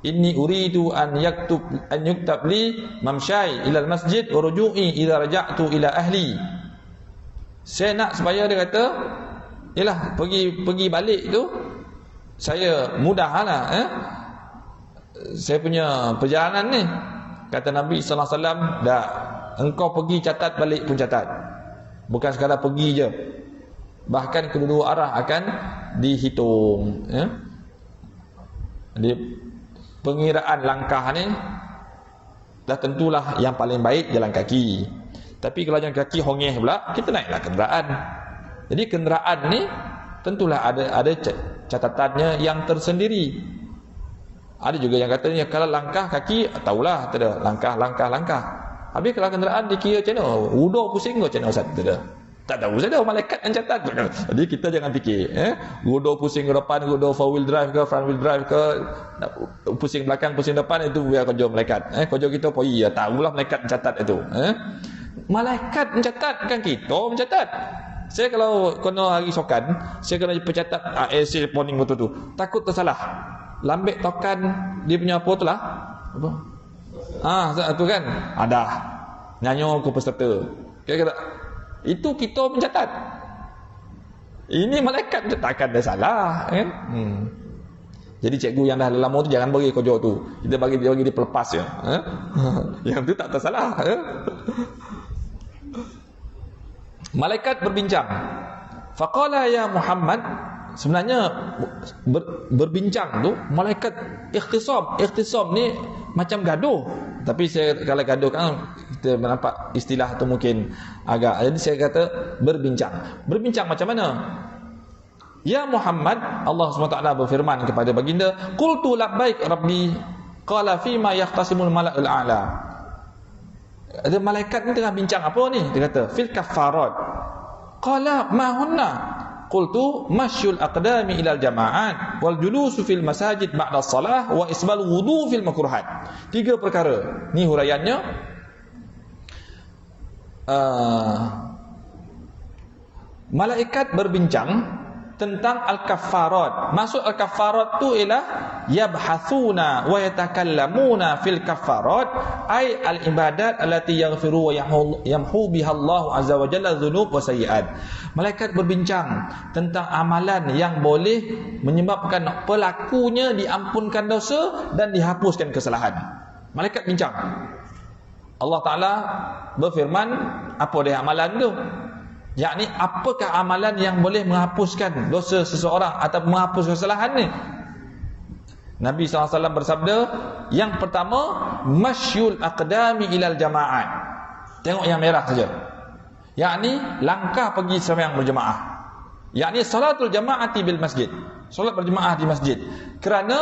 Inni uridu an yuktab li mamsyai ila masjid wa ruju'i idza raja'tu ila ahli. Saya nak supaya, dia kata, yalah, pergi balik tu saya mudahlah, saya punya perjalanan ni. Kata Nabi sallallahu alaihi wasallam, dah, engkau pergi catat, balik pun catat. Bukan sekadar pergi je, bahkan kedua-dua arah akan dihitung, Di pengiraan langkah ni dah tentulah yang paling baik jalan kaki. Tapi kalau jalan kaki hongeh pula, kita naiklah kenderaan. Jadi kenderaan ni tentulah ada catatannya yang tersendiri. Ada juga yang katanya kalau langkah kaki, tahulah tak ada langkah. Habis kalau kenderaan dikira macam mana? Udah pusing ke macam mana, Ustaz? Tak ada. Tak tahu saya dah malaikat yang catat. Jadi kita jangan fikir, godo pusing ke depan, godo four wheel drive ke front wheel drive ke, pusing belakang, pusing depan, itu biar kerja malaikat. Kerja kita poi ya, tahulah malaikat mencatat itu. Malaikat mencatat, kan kita mencatat. Saya kalau kena hari sokan, saya kena pencatat essay reporting waktu tu. Takut tersalah. Lambek tokan dia punya apa tu lah? Apa? Tu kan. Ada. Nyanyo ke peserta. Kira-kira itu kita mencatat. Ini malaikat mencatat, takkan dia salah, kan? Jadi cikgu yang dah lama tu jangan bagi kerja tu. Kita bagi dia pelepas je. Yang tu tak tersalah. Malaikat berbincang. Faqala ya Muhammad, sebenarnya berbincang tu malaikat ikhtisam ni macam gaduh. Tapi saya kalau gaduh kan kita nampak istilah tu mungkin agak, jadi saya kata berbincang. Berbincang macam mana? Ya Muhammad, Allah SWT berfirman kepada baginda, qultu labbaik rabbi, qala fima yahtasimul mala'ul a'la. Ada malaikat ni tengah bincang apa ni? Dia kata fil kaffarat. Qala ma hunna? Qultu masyul aqdami ilal jama'at wal julusu fil masajid ba'da salah wa isbal wudu fil makruhat. 3 perkara. Ni huraiannya. Malaikat berbincang tentang al-kaffarat. Maksud al-kaffarat tu ialah yabhathuna wa yatakallamuna fil kaffarat, ay al-ibadat allati yaghfiru wa yamhu biha Allah azza wa jalla dhunub wa sayyi'at. Malaikat berbincang tentang amalan yang boleh menyebabkan pelakunya diampunkan dosa dan dihapuskan kesalahan. Malaikat bincang. Allah Ta'ala berfirman, apa dia amalan tu? Yakni apakah amalan yang boleh menghapuskan dosa seseorang atau menghapus kesalahan ni? Nabi SAW bersabda, yang pertama, masyul aqdami ilal jama'at. Tengok yang merah saja. Yakni langkah pergi sembahyang berjemaah. Yakni salatul jama'ati bil masjid. Solat berjemaah di masjid. Kerana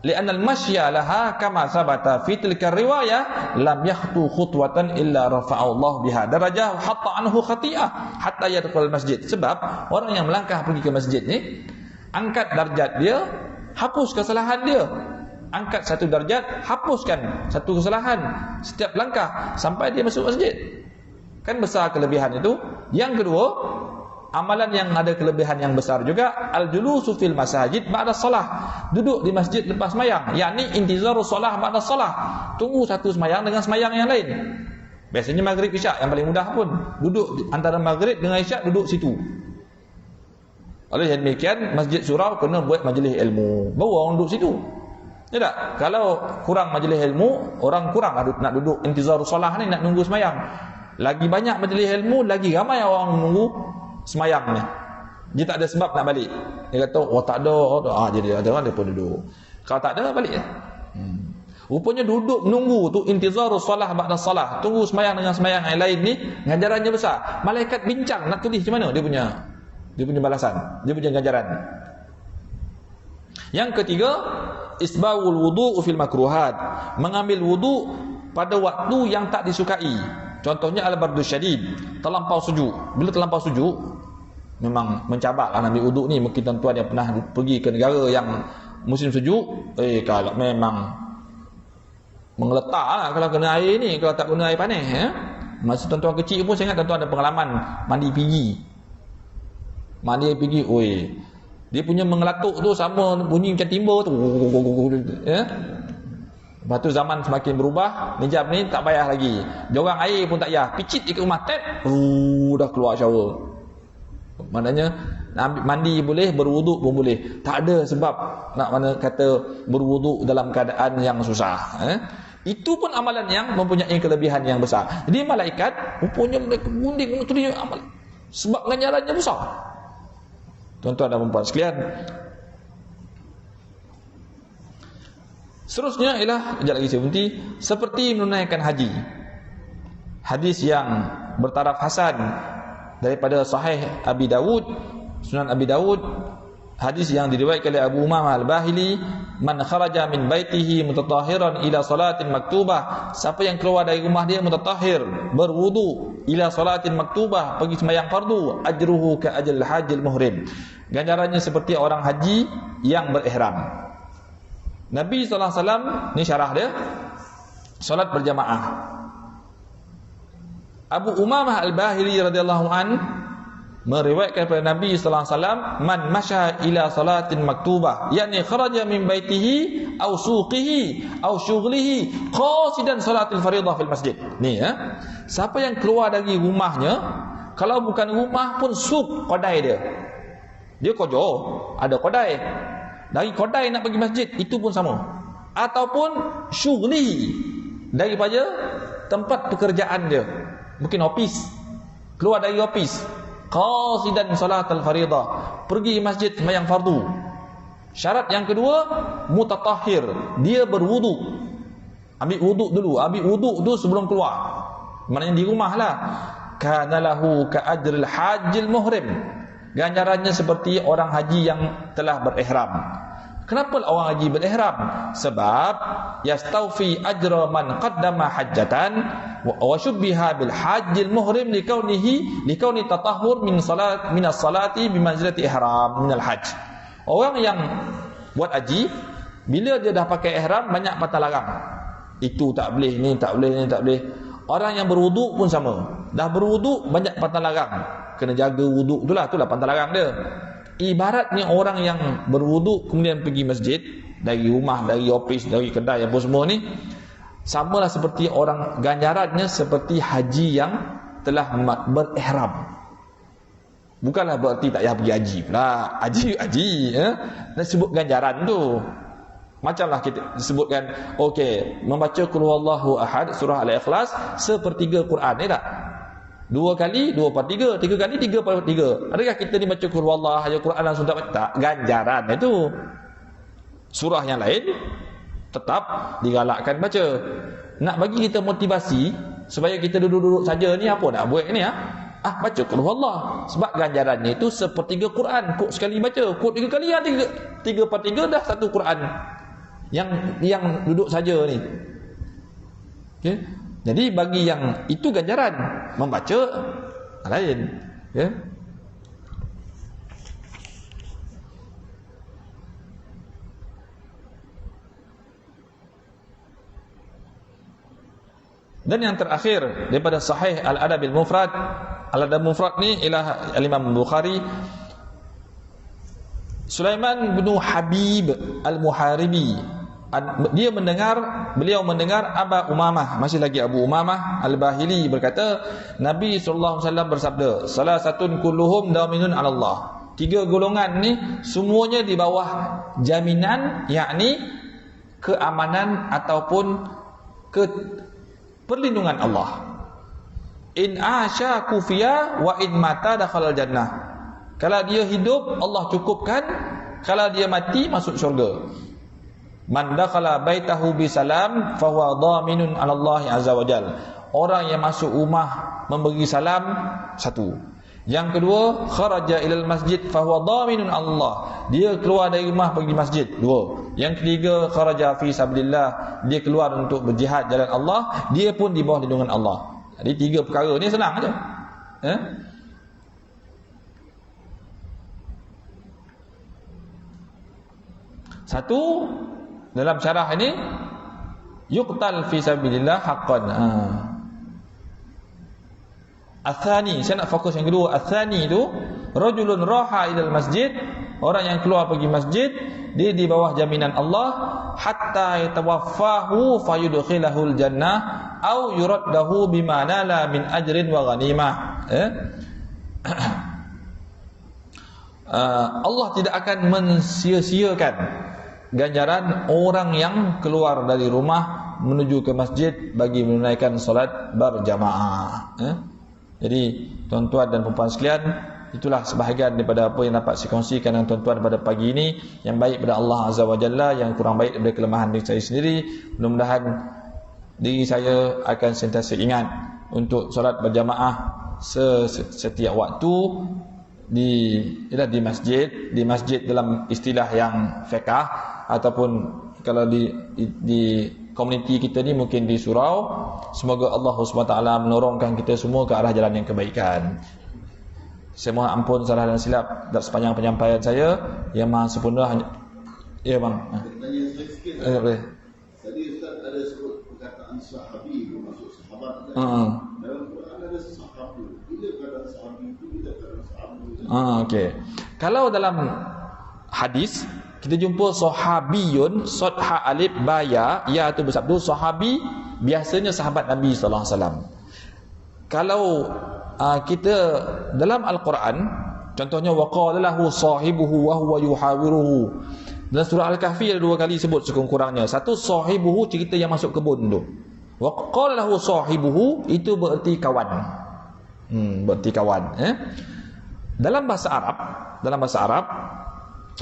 li'anna al-mashya laha kama sabata fi tilka riwayah lam yakhtu khutwatan illa rafa'u Allah biha darajah hatta anhu khati'ah hatta yadkhul masjid. Sebab orang yang melangkah pergi ke masjid ni, angkat darjat dia, hapus kesalahan dia. Angkat satu darjat, hapuskan satu kesalahan setiap langkah sampai dia masuk masjid. Kan besar kelebihan itu. Yang kedua, amalan yang ada kelebihan yang besar juga, al-julusu fil masajid ba'da salah. Duduk di masjid lepas sembahyang, yakni intizaru salah ba'da salah. Tunggu satu sembahyang dengan sembahyang yang lain. Biasanya maghrib isyak yang paling mudah pun. Duduk antara maghrib dengan isyak, duduk situ. Oleh demikian, masjid surau kena buat majlis ilmu. Baru orang duduk situ. Ya tak? Kalau kurang majlis ilmu, orang kurang nak duduk intizaru salah ni, nak nunggu sembahyang. Lagi banyak majlis ilmu, lagi ramai orang menunggu semayang ni. Dia tak ada sebab nak balik. Dia kata, tak ada. Jadi ada orang dia pun duduk. Kalau tak ada, balik. Rupanya duduk menunggu tu intizarus salah ba'da salah. Tunggu semayang dengan semayang yang lain ni, ganjarannya besar. Malaikat bincang nak tulis macam mana dia punya balasan, dia punya ganjaran. Yang ketiga, isbawul wudu' fil makruhat. Mengambil wudu' pada waktu yang tak disukai. Contohnya al-bardu syadid, terlampau sejuk. Bila terlampau sejuk, memang mencabar lah ambil wuduk ni. Mungkin tuan-tuan yang pernah pergi ke negara yang musim sejuk, kalau memang mengeletak lah kalau kena air ni, kalau tak kena air panas. Masa tuan-tuan kecil pun saya ingat tuan-tuan ada pengalaman mandi pigi. Dia punya mengelatuk tu sama bunyi macam timba tu. Lepas tu zaman semakin berubah, hijab ni tak payah lagi. Diorang air pun tak payah. Picit ikut rumah tap, dah keluar shower. Maknanya mandi boleh, berwuduk pun boleh. Tak ada sebab nak mana kata berwuduk dalam keadaan yang susah. Itu pun amalan yang mempunyai kelebihan yang besar. Jadi malaikat rupanya mereka munding untuk dia amal. Sebab ganjarannya besar. Tuan-tuan dan puan sekalian, seterusnya ialah, sekejap lagi saya berhenti, seperti menunaikan haji. Hadis yang bertaraf hasan daripada Sahih Abi Dawud, Sunan Abi Dawud, Hadis yang diriwayatkan oleh Abu Umamah Al-Bahili, man kharaja min baitihi mutatahhiran ila salatin maktubah, siapa yang keluar dari rumah dia mutatahhir, berwudu, ila salatin maktubah, pergi sembahyang fardu, ajruhu ka ajril hajjil muhrim, ganjarannya seperti orang haji yang berihram. Nabi sallallahu alaihi wasallam ni syarah dia solat berjamaah. Abu Umamah Al-Bahili radhiyallahu an meriwayatkan kepada Nabi sallallahu alaihi wasallam, man masya ila salatin maktubah, yakni kharaja min baitihi aw suqihi aw syughlihi qasidan salatil fardhah fil masjid. Ni siapa yang keluar dari rumahnya, kalau bukan rumah pun suq, kedai dia. Dia kerja, ada kedai. Dari kedai nak pergi masjid, itu pun sama. Ataupun syughlihi, daripada tempat pekerjaan dia. Mungkin office. Keluar dari office, qasidan salatul fardhah, pergi masjid sembahyang fardu. Syarat yang kedua, mutatahhir, dia berwudu. Ambil wudu dulu sebelum keluar. Maknanya di rumahlah. Kana lahu ka ajril hajjil muhrim, ganjarannya seperti orang haji yang telah berihram. Kenapa orang haji berihram? Sebab yastawfi ajra man qaddama hajjatan wa syubbiha bil hajjil muhrim likauni tatahhur min as-salati bi manzilati ihram min al-hajj. Orang yang buat haji, bila dia dah pakai ihram, banyak patah larang. Itu tak boleh, ni tak boleh, ni tak boleh. Orang yang berwuduk pun sama. Dah berwuduk, banyak patah larang. Kena jaga wuduk itulah patah larang dia. Ibaratnya orang yang berwuduk kemudian pergi masjid, dari rumah, dari ofis, dari kedai, apa semua ni, samalah seperti orang, ganjarannya seperti haji yang telah berihram. Bukanlah berarti tak payah pergi haji pula. Haji nak sebut ganjaran tu. Macamlah kita sebutkan, okey, membaca qul huwallahu ahad, surah Al-Ikhlas, sepertiga Quran ni tak? 2 kali 2/3, 3 kali 3/3. Adakah kita ni baca qul huwallahu ahad Quran langsung tak? Ganjaran itu. Surah yang lain tetap digalakkan baca. Nak bagi kita motivasi supaya kita duduk-duduk saja ni, apa nak buat ni baca qul huwallahu, sebab ganjarannya itu sepertiga Quran. Kok sekali baca, kok 3 kali 3/3 dah satu Quran yang duduk saja ni. Okey. Jadi bagi yang itu ganjaran, membaca lain, ya. Dan yang terakhir daripada Sahih Al-Adab Al-Mufrad, Al-Adab Al-Mufrad ni ialah Al-Imam Bukhari, Sulaiman bin Habib Al-Muharibi, beliau mendengar Aba Umamah, masih lagi Abu Umamah Al-Bahili berkata, Nabi SAW bersabda, salah satun kulluhum daminun 'ala Allah. 3 golongan ni semuanya di bawah jaminan, yakni keamanan ataupun perlindungan Allah. In asya kufiya wa in mata dakhalal jannah. Kalau dia hidup, Allah cukupkan. Kalau dia mati, masuk syurga. Man dakhala baitahu bisalam fahuwa dhaminun 'ala Allah azza wajal. Orang yang masuk rumah memberi salam, satu. Yang kedua, kharaja ilal masjid fahuwa dhaminun 'ala Allah. Dia keluar dari rumah pergi masjid, dua. Yang ketiga, kharaja fi sabilillah. Dia keluar untuk berjihad jalan Allah, dia pun di bawah lindungan Allah. Jadi 3 perkara ni senang aja. Satu, dalam syarah ini, yuqtal fi sabilillah haqqan. Athani, saya nak fokus yang kedua. Athani itu, rajulun raha ilal masjid, orang yang keluar pergi masjid, dia di bawah jaminan Allah, hatta yatawaffahu fayudkhilahul jannah au yuraddahu bima nala min ajrin wa ghanimah. Allah tidak akan mensia-siakan ganjaran orang yang keluar dari rumah menuju ke masjid bagi menunaikan solat berjamaah. Jadi tuan-tuan dan puan-puan sekalian, itulah sebahagian daripada apa yang dapat saya kongsikan dengan tuan-tuan pada pagi ini. Yang baik pada Allah Azza wa Jalla, yang kurang baik daripada kelemahan diri saya sendiri. Mudah-mudahan diri saya akan sentiasa ingat untuk solat berjamaah setiap waktu, di masjid dalam istilah yang fiqh, ataupun kalau di komuniti kita ni mungkin di surau. Semoga Allah SWT menolongkan kita semua ke arah jalan yang kebaikan. Saya mohon ampun salah dan silap dalam sepanjang penyampaian saya. Yang Maha Sempurna hanya... Ya bang.
Tanya saya sikit.
Boleh.
Tadi Ustaz ada sebut perkataan sahabi, maksud sahabat. Dalam Quran ada sahabu. Bila keadaan sahabi itu, bila keadaan sahabu.
Okey. Kalau dalam hadis kita jumpa sahabiyun, sad ha alif ba ya, ya tu bersabdu sahabi, biasanya sahabat Nabi sallallahu alaihi wasallam. Kalau kita dalam Al-Quran, contohnya waqala lahu sahibuhu wa huwa yuhawiruhu. Dalam surah Al-Kahfi ada 2 kali sebut sekurang-kurangnya. Satu, sahibuhu, cerita yang masuk kebun tu. Waqala lahu sahibuhu, itu bererti kawan. Bererti kawan. Dalam bahasa Arab,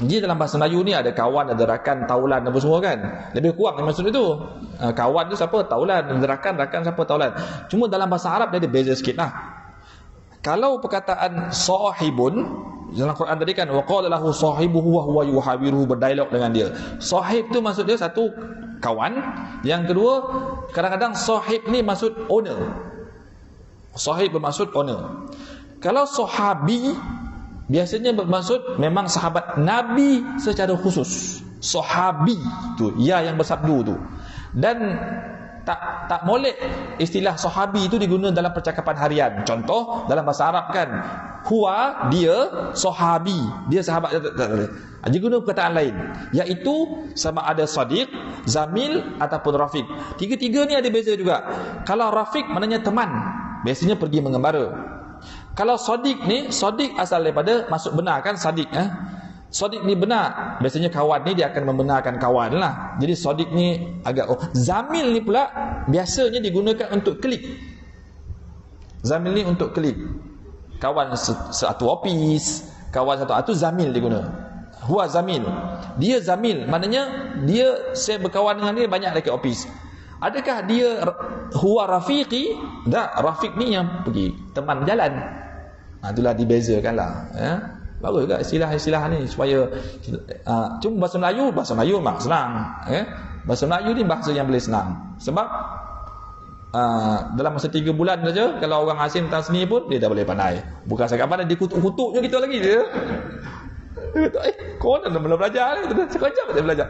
dia dalam bahasa Melayu ni ada kawan, ada rakan, taulan apa semua kan. Lebih kurang maksud itu. Kawan tu siapa? Taulan. Rakan siapa? Taulan. Cuma dalam bahasa Arab dia ada beza sikit lah. Kalau perkataan sahibun dalam Quran tadi kan waqala lahu sahibuhu wa huwa yuhawiruhu, berdialog dengan dia. Sahib tu maksud dia satu, kawan. Yang kedua, kadang-kadang sahib ni maksud owner. Sahib bermaksud owner. Kalau sahabi biasanya bermaksud memang sahabat Nabi secara khusus. Sahabi tu, ya yang bersabdu tu. Dan tak molek istilah sahabi itu digunakan dalam percakapan harian. Contoh dalam bahasa Arab kan, huwa, dia, sahabi, dia sahabat. Dia guna perkataan lain, iaitu sama ada sadiq, zamil ataupun rafiq. Tiga-tiga ni ada beza juga. Kalau rafiq maknanya teman, biasanya pergi mengembara. Kalau sadiq ni, sadiq asal daripada masuk benar kan, sadiq sadiq ni benar, biasanya kawan ni dia akan membenarkan kawan lah. Jadi sadiq ni agak zamil ni pula biasanya digunakan untuk klik. Zamil ni untuk klik. Kawan satu office, kawan satu zamil diguna. Huwa zamil. Dia zamil, maknanya dia, saya berkawan dengan dia banyak dekat office. Adakah dia huwa rafiqi? Tak, rafiq ni yang pergi teman jalan. Itulah dibezakan lah. Bagus juga istilah-istilah ni supaya cuma bahasa Melayu memang senang. Bahasa Melayu ni bahasa yang boleh senang. Sebab dalam masa 3 bulan saja, kalau orang asing datang sini pun dia dah boleh pandai. Bukan cakap pandai, dia kutuk-kutuk je kita lagi dia. Kau dah belum belajar ni, sekejap dia belajar.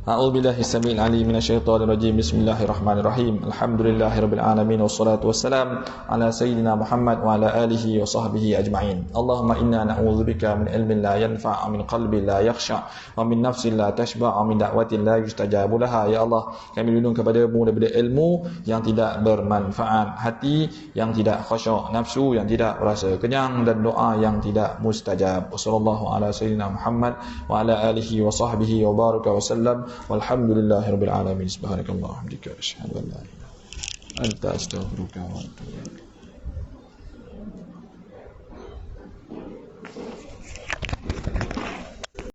A'udzubillahi samil alim minasyaitonir rajim. Bismillahirrahmanirrahim. Alhamdulillahirabbil alamin wassalatu wassalam ala sayyidina Muhammad wa ala alihi wa sahbihi ajma'in. Allahumma inna na'udzubika min ilmin la yanfa' min qalbin la yakhsha' wa min nafsin la tashba' wa min da'watin la yustajabu laha. Ya Allah, kami lindung kepadamu daripada ilmu yang tidak bermanfaat, hati yang tidak khusyuk, nafsu yang tidak rasa kenyang, dan doa yang tidak mustajab. Wassallallahu ala sayyidina Muhammad wa ala alihi wa sahbihi wa baraka wa sallam. Walhamdulillahirabbil alamin. Subhanakallahumma wa bihamdika asyhadu an la ilaha illa anta astaghfiruka wa atubu ilaik.